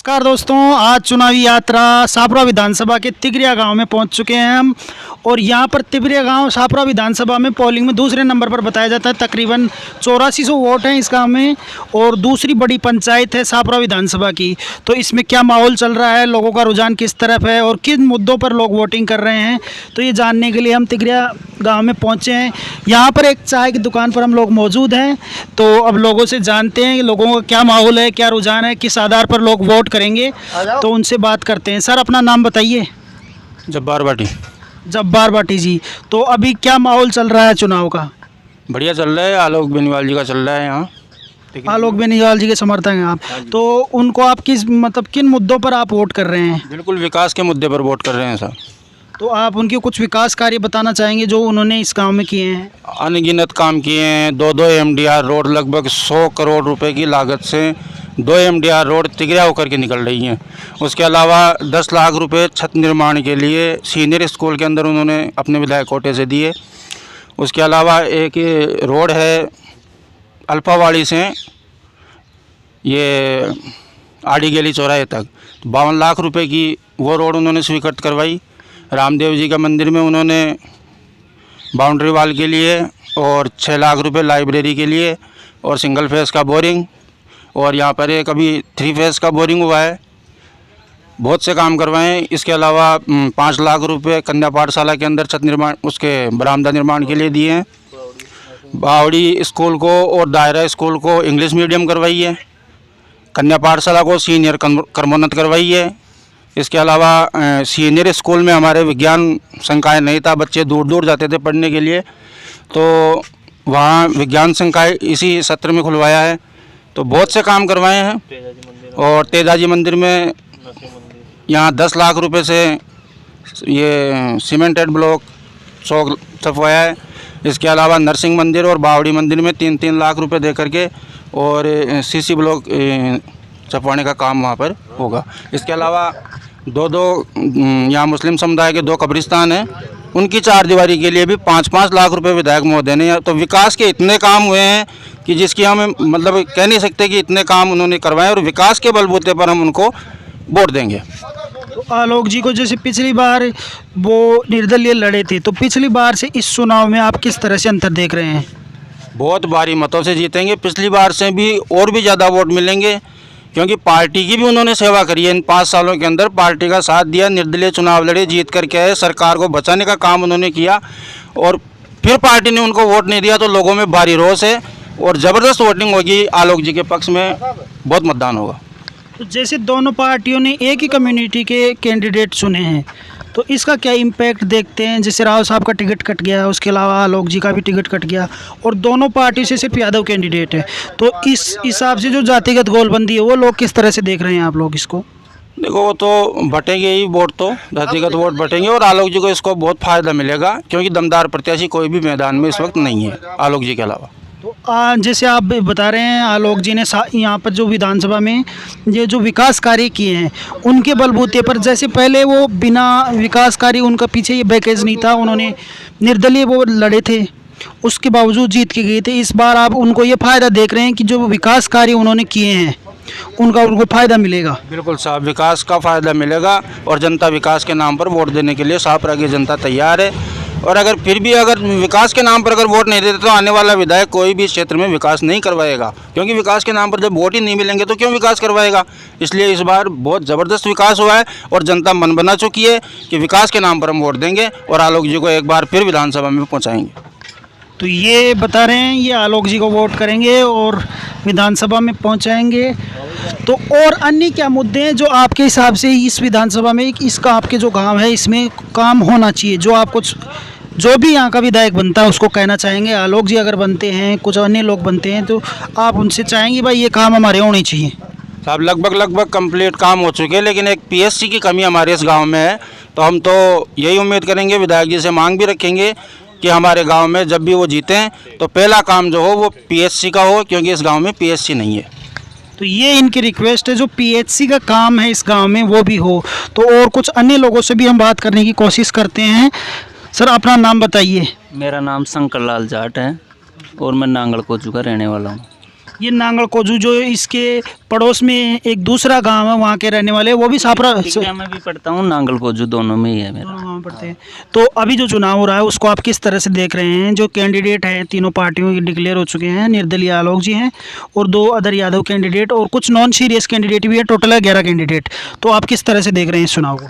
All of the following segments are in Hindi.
नमस्कार दोस्तों, आज चुनावी यात्रा सापरा विधानसभा के तिगरिया गांव में पहुंच चुके हैं हम। और यहां पर तिगरिया गांव सापरा विधानसभा में पोलिंग में दूसरे नंबर पर बताया जाता है। तकरीबन 8400 वोट हैं इस गांव में और दूसरी बड़ी पंचायत है सापरा विधानसभा की। तो इसमें क्या माहौल चल रहा है, लोगों का रुझान किस तरफ है और किन मुद्दों पर लोग वोटिंग कर रहे हैं, तो ये जानने के लिए हम तिगरिया गाँव में पहुँचे हैं। यहाँ पर एक चाय की दुकान पर हम लोग मौजूद हैं। तो अब लोगों से जानते हैं लोगों का क्या माहौल है, क्या रुझान है, किस आधार पर लोग वोट करेंगे, तो उनसे बात करते हैं। सर, अपना नाम बताइए। जब्बार बाटी। जब्बार बाटी जी, तो अभी क्या माहौल चल रहा है चुनाव का? बढ़िया चल रहा है, आलोक बेनीवाल जी का चल रहा है यहाँ। आलोक बेनीवाल जी के समर्थक हैं आप, तो उनको आप किन मुद्दों पर आप वोट कर रहे हैं? बिल्कुल विकास के मुद्दे पर वोट कर रहे हैं सर। तो आप उनके कुछ विकास कार्य बताना चाहेंगे जो उन्होंने इस गांव में किए हैं? अनगिनत काम किए हैं। दो MDR रोड लगभग 100 करोड़ रुपए की लागत से 2 MDR रोड तिगरिया होकर के निकल रही हैं। उसके अलावा 10 लाख रुपए छत निर्माण के लिए सीनियर स्कूल के अंदर उन्होंने अपने विधायक कोटे से दिए। उसके अलावा एक रोड है अल्पावाड़ी से ये आड़ी गेली चौराहे तक, 52 लाख रुपए की वो रोड उन्होंने स्वीकृत करवाई। रामदेव जी का मंदिर में उन्होंने बाउंड्री वाल के लिए और 6 लाख रुपए लाइब्रेरी के लिए और सिंगल फेस का बोरिंग, और यहाँ पर एक अभी 3 फेस का बोरिंग हुआ है। बहुत से काम करवाए। इसके अलावा 5 लाख रुपए कन्या पाठशाला के अंदर छत निर्माण उसके बरामदा निर्माण के लिए दिए हैं। बावड़ी स्कूल को और दायरा स्कूल को इंग्लिश मीडियम करवाई है। कन्या पाठशाला को सीनियर क्रमोन्नत करवाई है। इसके अलावा सीनियर स्कूल में हमारे विज्ञान संकाय नहीं था, बच्चे दूर दूर जाते थे पढ़ने के लिए, तो वहाँ विज्ञान संकाय इसी सत्र में खुलवाया है। तो बहुत से काम करवाए हैं। और तेजाजी मंदिर में यहाँ 10 लाख रुपए से ये सीमेंटेड ब्लॉक छपवाया है। इसके अलावा नरसिंह मंदिर और बावड़ी मंदिर में 3-3 लाख रुपए दे करके और CC ब्लॉक छपवाने का काम वहाँ पर होगा। इसके अलावा दो यहाँ मुस्लिम समुदाय के 2 कब्रिस्तान हैं, उनकी 4 दीवारी के लिए भी 5-5 लाख रुपए विधायक महोदय ने। तो विकास के इतने काम हुए हैं कि जिसकी हम मतलब कह नहीं सकते कि इतने काम उन्होंने करवाए, और विकास के बलबूते पर हम उनको वोट देंगे। तो आलोक जी को जैसे पिछली बार वो निर्दलीय लड़े थे, तो पिछली बार से इस चुनाव में आप किस तरह से अंतर देख रहे हैं? बहुत भारी मतों से जीतेंगे। पिछली बार से भी और भी ज़्यादा वोट मिलेंगे, क्योंकि पार्टी की भी उन्होंने सेवा करी है। इन 5 सालों के अंदर पार्टी का साथ दिया, निर्दलीय चुनाव लड़े, जीत करके आए, सरकार को बचाने का काम उन्होंने किया, और फिर पार्टी ने उनको वोट नहीं दिया। तो लोगों में भारी रोष है और ज़बरदस्त वोटिंग होगी। आलोक जी के पक्ष में बहुत मतदान होगा। तो जैसे दोनों पार्टियों ने एक ही कम्युनिटी के कैंडिडेट चुने हैं, तो इसका क्या इम्पैक्ट देखते हैं? जैसे राव साहब का टिकट कट गया, उसके अलावा आलोक जी का भी टिकट कट गया, और दोनों पार्टी से सिर्फ यादव कैंडिडेट है। तो इस हिसाब से जो जातिगत गोलबंदी है वो लोग किस तरह से देख रहे हैं आप लोग इसको? देखो, वो तो बटेंगे ही वोट, तो जातिगत वोट बटेंगे, और आलोक जी को इसको बहुत फ़ायदा मिलेगा, क्योंकि दमदार प्रत्याशी कोई भी मैदान में इस वक्त नहीं है आलोक जी के अलावा। तो जैसे आप बता रहे हैं आलोक जी ने यहाँ पर जो विधानसभा में ये जो विकास कार्य किए हैं उनके बलबूते पर, जैसे पहले वो बिना विकास कार्य, उनका पीछे ये बैकेज नहीं था, उन्होंने निर्दलीय वो लड़े थे, उसके बावजूद जीत के गए थे। इस बार आप उनको ये फ़ायदा देख रहे हैं कि जो विकास कार्य उन्होंने किए हैं उनको फ़ायदा मिलेगा? बिल्कुल साहब, विकास का फ़ायदा मिलेगा, और जनता विकास के नाम पर वोट देने के लिए सापरा की जनता तैयार है। और अगर फिर भी अगर विकास के नाम पर अगर वोट नहीं देते तो आने वाला विधायक कोई भी क्षेत्र में विकास नहीं करवाएगा, क्योंकि विकास के नाम पर जब वोट ही नहीं मिलेंगे तो क्यों विकास करवाएगा। इसलिए इस बार बहुत ज़बरदस्त विकास हुआ है और जनता मन बना चुकी है कि विकास के नाम पर हम वोट देंगे और आलोक जी को एक बार फिर विधानसभा में पहुँचाएँगे। तो ये बता रहे हैं ये आलोक जी को वोट करेंगे और विधानसभा में पहुंचाएंगे। तो और अन्य क्या मुद्दे हैं जो आपके हिसाब से इस विधानसभा में, इसका आपके जो गांव है इसमें काम होना चाहिए, जो आपको जो भी यहाँ का विधायक बनता है उसको कहना चाहेंगे? आलोक जी अगर बनते हैं, कुछ अन्य लोग बनते हैं, तो आप उनसे चाहेंगे भाई ये काम हमारे होने चाहिए? साहब, लगभग कंप्लीट काम हो चुके हैं, लेकिन एक PSC की कमी हमारे इस गाँव में है। तो हम तो यही उम्मीद करेंगे, विधायक जी से मांग भी रखेंगे कि हमारे गांव में जब भी वो जीतें तो पहला काम जो हो वो PSC का हो, क्योंकि इस गांव में PSC नहीं है। तो ये इनकी रिक्वेस्ट है, जो PHC का काम है इस गांव में वो भी हो। तो और कुछ अन्य लोगों से भी हम बात करने की कोशिश करते हैं। सर, अपना नाम बताइए। मेरा नाम शंकर लाल जाट है और मैं नांगल कोचू का रहने वाला हूँ। ये नांगल कोजू जो इसके पड़ोस में एक दूसरा गांव है, वहाँ के रहने वाले वो भी सापरा टिकरिया में भी पढ़ता हूँ, नांगल कोजू दोनों में ही है मेरा। दोनों गाँव में पड़ते हैं। तो अभी जो चुनाव हो रहा है उसको आप किस तरह से देख रहे हैं? जो कैंडिडेट हैं तीनों पार्टियों के डिक्लेयर हो चुके हैं, निर्दलीय आलोक जी हैं और 2 अदर यादव कैंडिडेट और कुछ नॉन सीरियस कैंडिडेट भी है, टोटल है 11 कैंडिडेट। तो आप किस तरह से देख रहे हैं इस चुनाव को?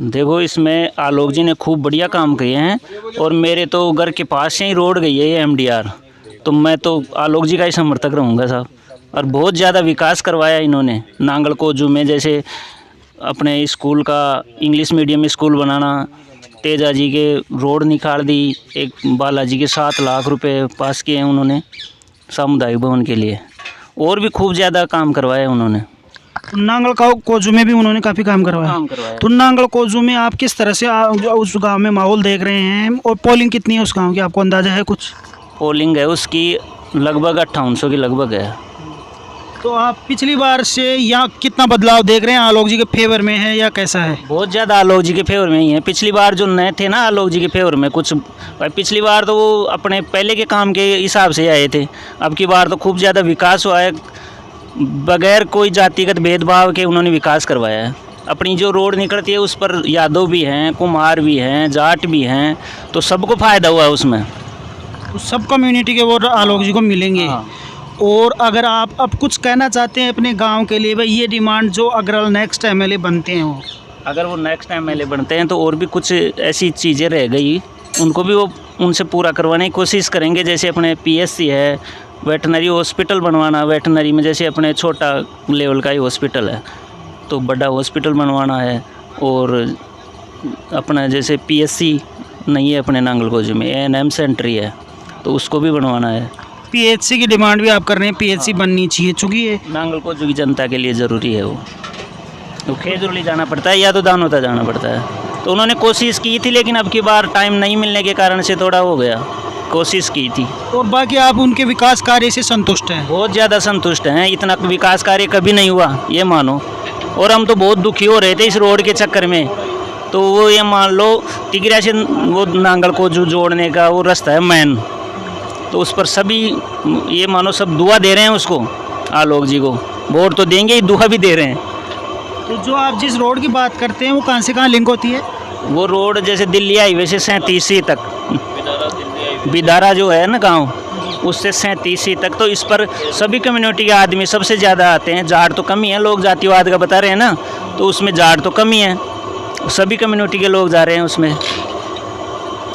देखो, इसमें आलोक जी ने खूब बढ़िया काम किए हैं और मेरे तो घर के पास से ही रोड गई है ये MDR, तो मैं तो आलोक जी का ही समर्थक रहूँगा साहब। और बहुत ज़्यादा विकास करवाया इन्होंने नांगल कोजू में, जैसे अपने स्कूल का इंग्लिश मीडियम स्कूल बनाना, तेजा जी के रोड निकाल दी, एक बालाजी के 7 लाख रुपए पास किए हैं उन्होंने सामुदायिक भवन के लिए, और भी खूब ज़्यादा काम करवाया उन्होंने। तो नांगल कोजू में भी उन्होंने काफ़ी काम करवाया। तो नांगल कोजू में आप किस तरह से जो उस गांव में माहौल देख रहे हैं और पोलिंग कितनी है उस गांव की, आपको अंदाजा है कुछ? पोलिंग है उसकी लगभग 5800 की लगभग है। तो आप पिछली बार से यहाँ कितना बदलाव देख रहे हैं? आलोक जी के फेवर में है या कैसा है? बहुत ज़्यादा आलोक जी के फेवर में ही है। पिछली बार जो नए थे ना आलोक जी के फेवर में कुछ, पिछली बार तो वो अपने पहले के काम के हिसाब से आए थे, अब की बार तो खूब ज़्यादा विकास हुआ है, बगैर कोई जातिगत भेदभाव के उन्होंने विकास करवाया है। अपनी जो रोड निकलती है उस पर यादव भी हैं, कुम्हार भी हैं, जाट भी हैं, तो सबको फ़ायदा हुआ है उसमें। तो सब कम्युनिटी के वोट आलोक जी को मिलेंगे। हाँ। और अगर आप अब कुछ कहना चाहते हैं अपने गांव के लिए, भाई ये डिमांड जो अगर नेक्स्ट MLA बनते हैं वो, अगर वो नेक्स्ट MLA बनते हैं तो और भी कुछ ऐसी चीज़ें रह गई, उनको भी वो उनसे पूरा करवाने की कोशिश करेंगे। जैसे अपने PSC है, वेटनरी हॉस्पिटल बनवाना, वेटनरी में जैसे अपने छोटा लेवल का ही हॉस्पिटल है तो बड़ा हॉस्पिटल बनवाना है, और अपना जैसे PSC नहीं है अपने नांगल कोजू में, ANM सेंटर ही है तो उसको भी बनवाना है। PHC की डिमांड भी आप कर रहे हैं? PHC बननी चाहिए चूँकि ये नांगल कोजू की जनता के लिए ज़रूरी है वो, तो खेजुरली जाना पड़ता है या तो दानोता जाना पड़ता है। तो उन्होंने कोशिश की थी लेकिन अब की बार टाइम नहीं मिलने के कारण से थोड़ा हो गया, कोशिश की थी। और बाकी आप उनके विकास कार्य से संतुष्ट हैं? बहुत ज़्यादा संतुष्ट हैं, इतना विकास कार्य कभी नहीं हुआ ये मानो, और हम तो बहुत दुखी हो रहे थे इस रोड के चक्कर में। तो वो ये मान लो टिकरिया से वो नांगल कोजू जोड़ने का वो रास्ता है मैन, तो उस पर सभी ये मानो सब दुआ दे रहे हैं उसको, आलोक जी को वोट तो देंगे ही, दुआ भी दे रहे हैं। तो जो आप जिस रोड की बात करते हैं वो कहाँ से कहाँ लिंक होती है? वो रोड जैसे दिल्ली हाईवे से 37 तक, बिदारा जो है ना गांव, उससे 37 तक, तो इस पर सभी कम्युनिटी के आदमी सबसे ज़्यादा आते हैं। जाट तो कम ही है, लोग जातिवाद का बता रहे हैं ना, तो उसमें जाट तो कम ही है, सभी कम्युनिटी के लोग जा रहे हैं उसमें,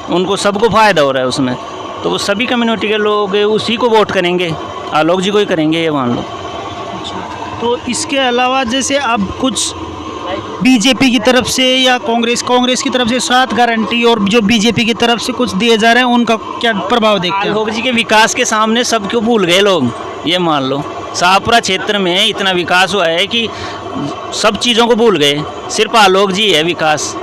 उनको सबको फ़ायदा हो रहा है उसमें, तो वो सभी कम्युनिटी के लोग उसी को वोट करेंगे, आलोक जी को ही करेंगे ये मान लो। तो इसके अलावा जैसे अब कुछ बीजेपी की तरफ से या कांग्रेस की तरफ से 7 गारंटी और जो बीजेपी की तरफ से कुछ दिए जा रहे हैं, उनका क्या प्रभाव देखते हैं? आलोक जी के विकास के सामने सब क्यों भूल गए लोग, ये मान लो शाहपुरा क्षेत्र में इतना विकास हुआ है कि सब चीज़ों को भूल गए, सिर्फ आलोक जी है विकास,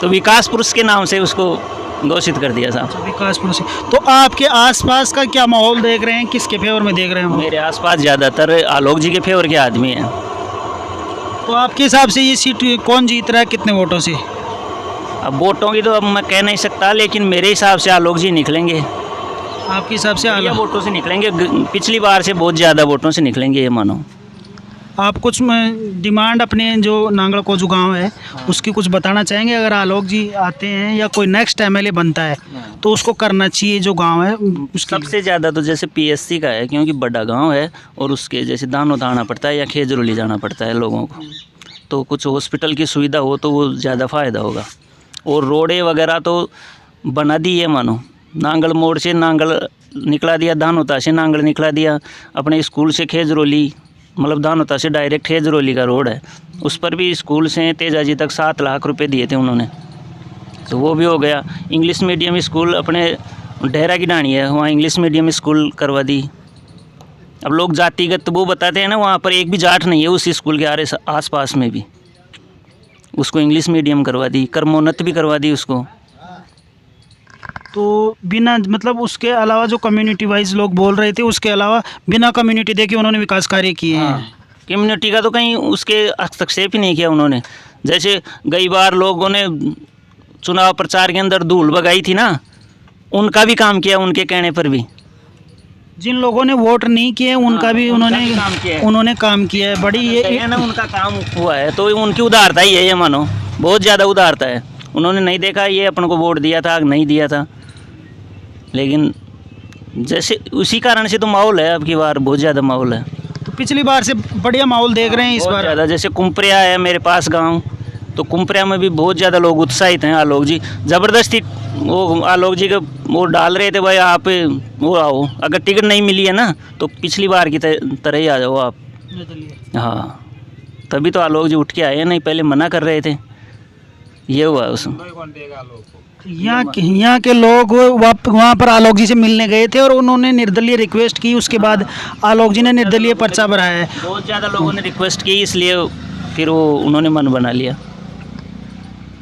तो विकास पुरुष के नाम से उसको घोषित कर दिया साहब। विकास पुरुष। तो आपके आसपास का क्या माहौल देख रहे हैं, किसके फेवर में देख रहे हैं? मेरे आसपास ज़्यादातर आलोक जी के फेवर के आदमी हैं। तो आपके हिसाब से ये सीट कौन जीत रहा है, कितने वोटों से? अब वोटों की तो अब मैं कह नहीं सकता, लेकिन मेरे हिसाब से आलोक जी निकलेंगे। आपके हिसाब से बढ़िया वोटों से निकलेंगे, पिछली बार से बहुत ज़्यादा वोटों से निकलेंगे ये मानो। आप कुछ डिमांड अपने जो नांगल कोजू गांव है उसकी कुछ बताना चाहेंगे? अगर आलोक जी आते हैं या कोई नेक्स्ट MLA बनता है तो उसको करना चाहिए जो गांव है उसकी? सबसे ज़्यादा तो जैसे PSC का है, क्योंकि बड़ा गांव है और उसके जैसे दानों आना पड़ता है या खेजरोली जाना पड़ता है लोगों को, तो कुछ हॉस्पिटल की सुविधा हो तो वो ज़्यादा फ़ायदा होगा। और रोडें वगैरह तो बना दी है मानो, नांगल मोड़ से नांगल निकला दिया, दानोता से नांगल निकला दिया, अपने स्कूल से खेजरोली, मतलब दानोता से डायरेक्ट खेजरोली का रोड है, उस पर भी स्कूल से तेजा जी तक 7 लाख रुपए दिए थे उन्होंने, तो वो भी हो गया। इंग्लिश मीडियम स्कूल अपने डेहरा की डाणी है, वहाँ इंग्लिश मीडियम स्कूल करवा दी। अब लोग जातिगत वो बताते हैं ना, वहाँ पर एक भी जाट नहीं है उस स्कूल के आसपास में भी, उसको इंग्लिश मीडियम करवा दी, कर्मोन्नत भी करवा दी उसको। तो बिना मतलब उसके अलावा जो कम्युनिटी वाइज लोग बोल रहे थे, उसके अलावा बिना कम्युनिटी देखे उन्होंने विकास कार्य किए हैं। कम्युनिटी का तो कहीं उसके हस्तक्षेप ही नहीं किया उन्होंने। जैसे कई बार लोगों ने चुनाव प्रचार के अंदर धूल भगाई थी ना, उनका भी काम किया उनके कहने पर भी। जिन लोगों ने वोट नहीं किए उनका भी उनका भी काम किया है। उन्होंने काम किया है। बड़ी ये ना उनका काम हुआ है तो उनकी उदारता ही है, ये मानो बहुत ज़्यादा उदारता है। उन्होंने नहीं देखा ये अपन को वोट दिया था नहीं दिया था, लेकिन जैसे उसी कारण से तो माहौल है, अब की बार बहुत ज़्यादा माहौल है। तो पिछली बार से बढ़िया माहौल देख रहे हैं इस बहुत बार। ज़्यादा, जैसे कुम्परिया है मेरे पास गांव, तो कुम्परिया में भी बहुत ज़्यादा लोग उत्साहित हैं। आलोक जी ज़बरदस्ती वो आलोक जी का वो डाल रहे थे, भाई आप वो आओ, अगर टिकट नहीं मिली है ना तो पिछली बार की तरह ही आ जाओ आप। हाँ, तभी तो आलोक जी उठ के आए, नहीं पहले मना कर रहे थे। ये हुआ उसमें। यहाँ के लोग वहाँ पर आलोक जी से मिलने गए थे और उन्होंने निर्दलीय रिक्वेस्ट की, उसके बाद आलोक जी ने निर्दलीय पर्चा भरा है। बहुत ज़्यादा लोगों ने रिक्वेस्ट की, इसलिए फिर वो उन्होंने मन बना लिया।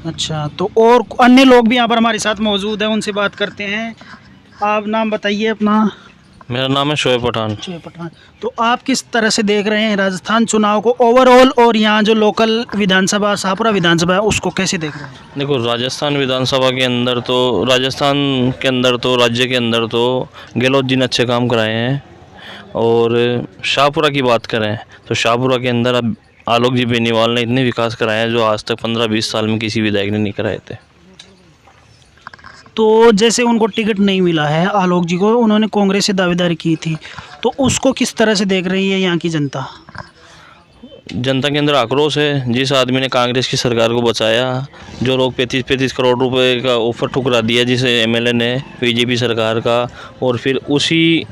अच्छा, तो और अन्य लोग भी यहाँ पर हमारे साथ मौजूद हैं, उनसे बात करते हैं। आप नाम बताइए अपना। मेरा नाम है शोएब पठान। शोएब पठान। तो आप किस तरह से देख रहे हैं राजस्थान चुनाव को ओवरऑल, और यहाँ जो लोकल विधानसभा शाहपुरा विधानसभा है उसको कैसे देख रहे हैं? देखो, राजस्थान विधानसभा के अंदर तो राजस्थान के अंदर तो राज्य के अंदर तो गहलोत जी ने अच्छे काम कराए हैं, और शाहपुरा की बात करें तो शाहपुरा के अंदर अब आलोक जी बेनीवाल ने इतने विकास कराए हैं जो आज तक 15-20 साल में किसी विधायक ने नहीं कराए थे। तो जैसे उनको टिकट नहीं मिला है आलोक जी को, उन्होंने कांग्रेस से दावेदारी की थी, तो उसको किस तरह से देख रही है यहाँ की जनता? जनता के अंदर आक्रोश है। जिस आदमी ने कांग्रेस की सरकार को बचाया, जो लोग 35-35 करोड़ रुपए का ऑफर ठुकरा दिया जिस एमएलए ने बीजेपी सरकार का, और फिर उसी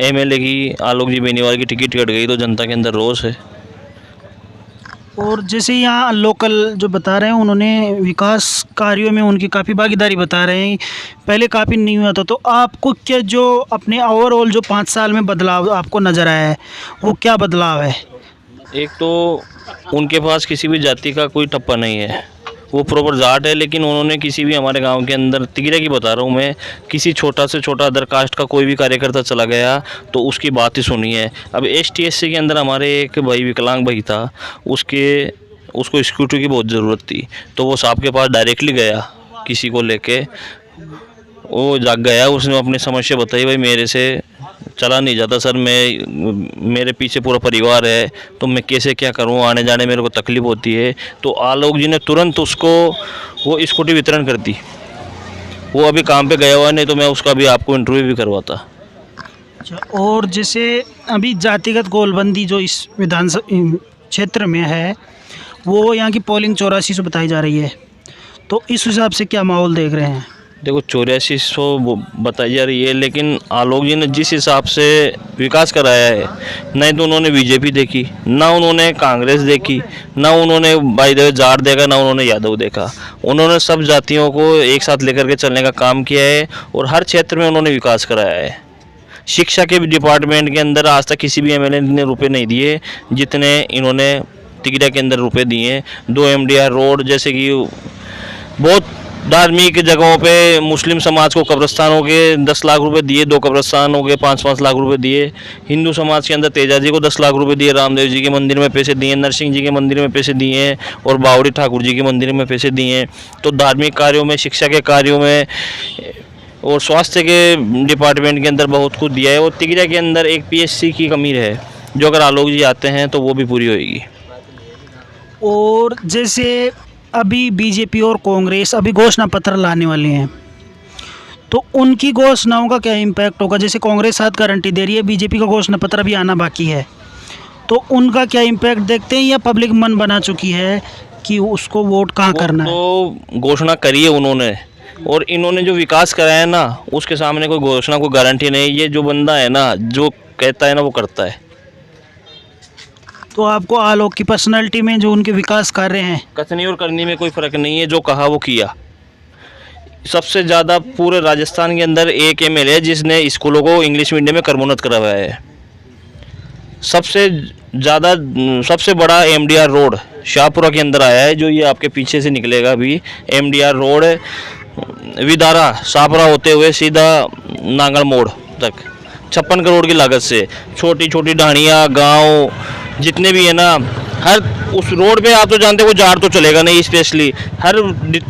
एमएलए की आलोक जी बेनीवाल की टिकट कट गई, तो जनता के अंदर रोष है। और जैसे यहाँ लोकल जो बता रहे हैं, उन्होंने विकास कार्यों में उनकी काफ़ी भागीदारी बता रहे हैं, पहले काफ़ी नहीं हुआ था। तो आपको क्या जो अपने ओवरऑल जो 5 साल में बदलाव आपको नज़र आया है, वो क्या बदलाव है? एक तो उनके पास किसी भी जाति का कोई टप्पा नहीं है, वो प्रॉपर जाट है, लेकिन उन्होंने किसी भी हमारे गांव के अंदर, तिगरे की बता रहा हूँ मैं, किसी छोटा से छोटा अदर कास्ट का कोई भी कार्यकर्ता चला गया तो उसकी बात ही सुनी है। अब ST/SC के अंदर हमारे एक भाई विकलांग भाई था, उसको स्कूटर की बहुत ज़रूरत थी, तो वो साहब के पास डायरेक्टली गया किसी को लेके, वो जाग गया, उसने अपनी समस्या बताई, भाई मेरे से चला नहीं जाता सर, मेरे पीछे पूरा परिवार है, तो मैं कैसे क्या करूं, आने जाने मेरे को तकलीफ़ होती है। तो आलोक जी ने तुरंत उसको वो स्कूटी वितरण कर दी। वो अभी काम पे गया हुआ, नहीं तो मैं उसका भी आपको इंटरव्यू भी करवाता। अच्छा, और जैसे अभी जातिगत गोलबंदी जो इस विधानसभा क्षेत्र में है, वो यहाँ की पोलिंग 8400 बताई जा रही है, तो इस हिसाब से क्या माहौल देख रहे हैं? देखो, 8400 बताई जा रही है, लेकिन आलोक जी ने जिस हिसाब से विकास कराया है, नहीं तो उन्होंने बीजेपी देखी, ना उन्होंने कांग्रेस देखी, ना उन्होंने भाई जाट देखा, ना उन्होंने यादव देखा। उन्होंने सब जातियों को एक साथ लेकर के चलने का काम किया है, और हर क्षेत्र में उन्होंने विकास कराया है। शिक्षा के डिपार्टमेंट के अंदर आज तक किसी भी एमएलए ने रुपये नहीं दिए जितने इन्होंने तिगरा के अंदर रुपये दिए। 2 MDR रोड, जैसे कि बहुत धार्मिक जगहों पे मुस्लिम समाज को कब्रस्तानों के 10 लाख रुपए दिए, 2 कब्रस्तानों के 5-5 लाख रुपए दिए। हिंदू समाज के अंदर तेजा जी को 10 लाख रुपए दिए, रामदेव जी के मंदिर में पैसे दिए, नरसिंह जी के मंदिर में पैसे दिए, और बावड़ी ठाकुर जी के मंदिर में पैसे दिए। तो धार्मिक कार्यों में, शिक्षा के कार्यों में, और स्वास्थ्य के डिपार्टमेंट के अंदर बहुत कुछ दिया है। और तिगरा के अंदर एक PSC की कमी है, जो अगर आलोक जी आते हैं तो वो भी पूरी होगी। और जैसे अभी बीजेपी और कांग्रेस अभी घोषणा पत्र लाने वाले हैं, तो उनकी घोषणाओं का क्या इम्पैक्ट होगा? जैसे कांग्रेस 7 गारंटी दे रही है, बीजेपी का घोषणा पत्र भी आना बाकी है, तो उनका क्या इम्पैक्ट देखते हैं, या पब्लिक मन बना चुकी है कि उसको वोट कहाँ करना है? तो घोषणा करी है उन्होंने, और इन्होंने जो विकास कराया है ना, उसके सामने कोई घोषणा, कोई गारंटी नहीं। ये जो बंदा है ना, जो कहता है ना, वो करता है। तो आपको आलोक की पर्सनैलिटी में जो उनके विकास कार्य हैं, कथनी और करनी में कोई फ़र्क नहीं है, जो कहा वो किया। सबसे ज़्यादा पूरे राजस्थान के अंदर एक MLA है जिसने स्कूलों को इंग्लिश मीडियम में क्रमोन्नत करवाया है। सबसे बड़ा MDR रोड शाहपुरा के अंदर आया है, जो ये आपके पीछे से निकलेगा अभी। MDR रोड विदारा शाहपुरा होते हुए सीधा नांगल मोड़ तक, 56 करोड़ की लागत से। छोटी छोटी ढाणियाँ, गांव जितने भी है ना, हर उस रोड पे आप तो जानते हो वो जाट तो चलेगा नहीं, स्पेशली हर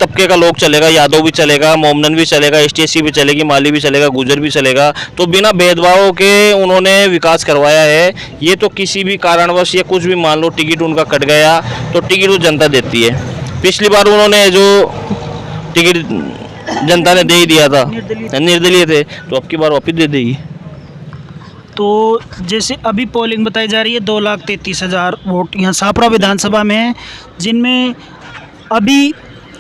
तबके का लोग चलेगा, यादव भी चलेगा, मोमनन भी चलेगा, एसटीएससी भी चलेगी, माली भी चलेगा, गुजर भी चलेगा। तो बिना भेदभाव के उन्होंने विकास करवाया है। ये तो किसी भी कारणवश या कुछ भी मान लो टिकट उनका कट गया तो टिकट वो जनता देती है। पिछली बार उन्होंने जो टिकट जनता ने दे ही दिया था, निर्दलीय थे, तो अब की बार वापिस दे देगी। तो जैसे अभी पोलिंग बताई जा रही है 2,33,000 वोट यहाँ सापरा विधानसभा में है, जिनमें अभी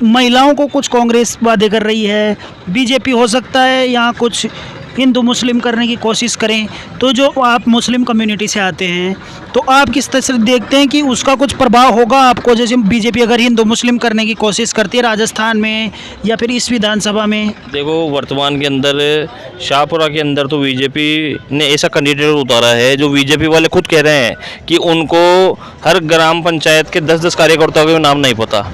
महिलाओं को कुछ कांग्रेस वादे कर रही है, बीजेपी हो सकता है यहाँ कुछ हिंदू मुस्लिम करने की कोशिश करें। तो जो आप मुस्लिम कम्युनिटी से आते हैं तो आप किस तरह से देखते हैं कि उसका कुछ प्रभाव होगा आपको, जैसे बीजेपी अगर हिंदू मुस्लिम करने की कोशिश करती है राजस्थान में या फिर इस विधानसभा में? देखो वर्तमान के अंदर शाहपुरा के अंदर तो बीजेपी ने ऐसा कैंडिडेट उतारा है जो बीजेपी वाले खुद कह रहे हैं कि उनको हर ग्राम पंचायत के 10-10 कार्यकर्ताओं के नाम नहीं पता,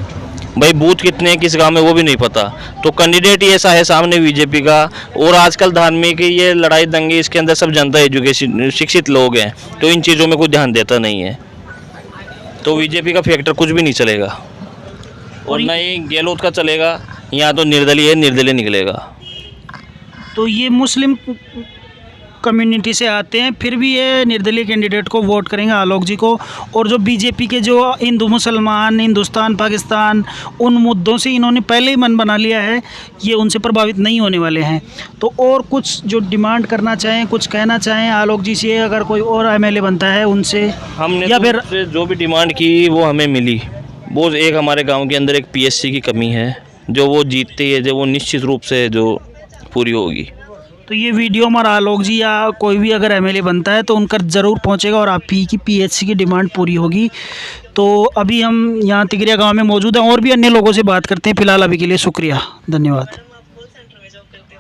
भाई बूथ कितने हैं किस गांव में वो भी नहीं पता। तो कैंडिडेट ही ऐसा है सामने बीजेपी का। और आजकल धार्मिक ये लड़ाई दंगे इसके अंदर सब जनता एजुकेशन शिक्षित लोग हैं, तो इन चीज़ों में कोई ध्यान देता नहीं है, तो बीजेपी का फैक्टर कुछ भी नहीं चलेगा। और न ही गहलोत का चलेगा, यहाँ तो निर्दलीय है, निर्दलीय निकलेगा। तो ये मुस्लिम कम्युनिटी से आते हैं फिर भी ये निर्दलीय कैंडिडेट को वोट करेंगे, आलोक जी को। और जो बीजेपी के जो हिंदू मुसलमान, हिंदुस्तान पाकिस्तान, उन मुद्दों से इन्होंने पहले ही मन बना लिया है, ये उनसे प्रभावित नहीं होने वाले हैं। तो और कुछ जो डिमांड करना चाहें, कुछ कहना चाहें आलोक जी से, अगर कोई और एमएलए बनता है उनसे? हमने या तो फिर उनसे जो भी डिमांड की वो हमें मिली। वो एक हमारे गांव के अंदर एक पीएससी की कमी है, जो वो जीतती है, जो वो निश्चित रूप से जो पूरी होगी। तो ये वीडियो हमारा आलोक जी या कोई भी अगर एमएलए बनता है तो उनका ज़रूर पहुंचेगा और आप ही की पीएचसी की डिमांड पूरी होगी। तो अभी हम यहाँ तिगरिया गांव में मौजूद हैं और भी अन्य लोगों से बात करते हैं। फिलहाल अभी के लिए शुक्रिया, धन्यवाद।